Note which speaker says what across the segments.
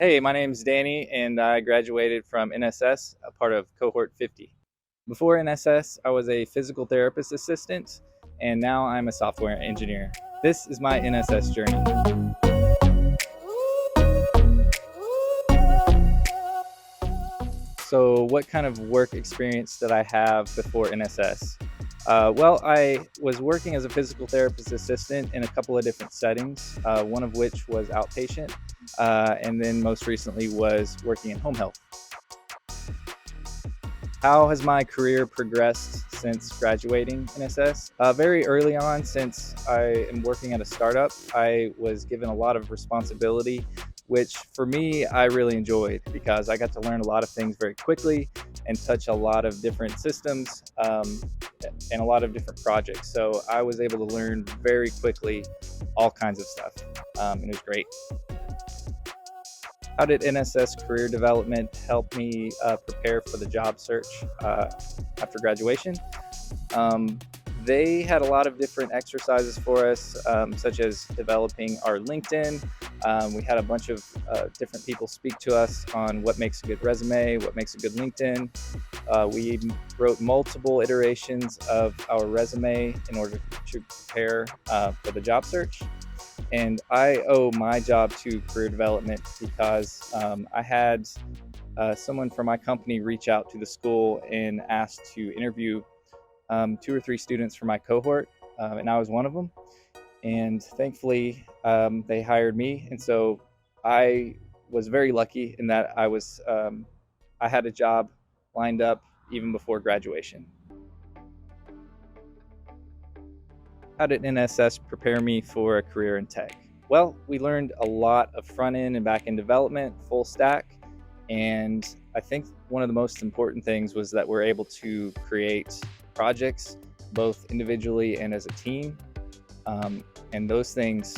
Speaker 1: Hey, my name's Danny, and I graduated from NSS, a part of Cohort 50. Before NSS, I was a physical therapist assistant, and now I'm a software engineer. This is my NSS journey. So, what kind of work experience did I have before NSS? Well, I was working as a physical therapist assistant in a couple of different settings, one of which was outpatient, and then most recently was working in home health. How has my career progressed since graduating NSS? Very early on, since I am working at a startup, I was given a lot of responsibility, which for me, I really enjoyed because I got to learn a lot of things very quickly and touch a lot of different systems and a lot of different projects. So I was able to learn very quickly all kinds of stuff, and it was great. How did NSS career development help me prepare for the job search after graduation? Um, they had a lot of different exercises for us, such as developing our LinkedIn. We had a bunch of different people speak to us on what makes a good resume, what makes a good LinkedIn. We wrote multiple iterations of our resume in order to prepare for the job search. And I owe my job to career development because I had someone from my company reach out to the school and ask to interview 2 or 3 students from my cohort, and I was one of them. And thankfully, they hired me, and so I was very lucky in that I had a job lined up even before graduation. How did NSS prepare me for a career in tech? Well, we learned a lot of front end and back end development, full stack. And I think one of the most important things was that we're able to create projects both individually and as a team. And those things,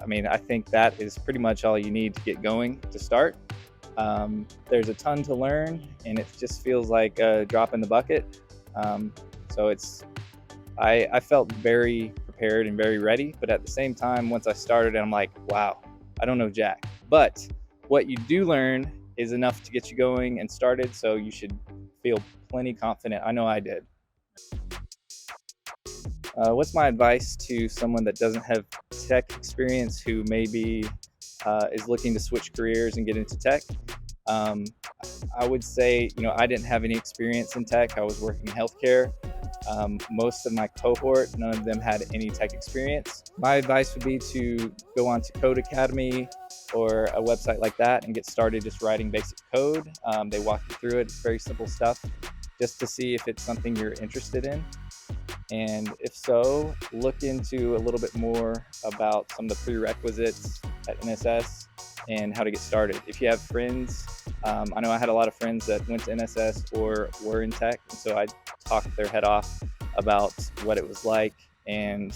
Speaker 1: I think that is pretty much all you need to get going to start. There's a ton to learn, and it just feels like a drop in the bucket. So I felt very prepared and very ready, but at the same time, once I started, I'm like, wow, I don't know jack. But what you do learn is enough to get you going and started, so you should feel plenty confident. I know I did. What's my advice to someone that doesn't have tech experience who maybe is looking to switch careers and get into tech? Um, I would say, I didn't have any experience in tech. I was working in healthcare. Most of my cohort, none of them had any tech experience. My advice would be to go on to Code Academy or a website like that and get started just writing basic code. They walk you through it. It's very simple stuff just to see if it's something you're interested in. And if so, look into a little bit more about some of the prerequisites at NSS and how to get started. If you have friends, I know I had a lot of friends that went to NSS or were in tech, and so I talked their head off about what it was like, and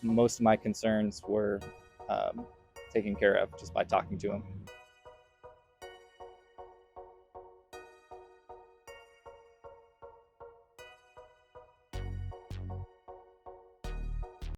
Speaker 1: most of my concerns were taken care of just by talking to them.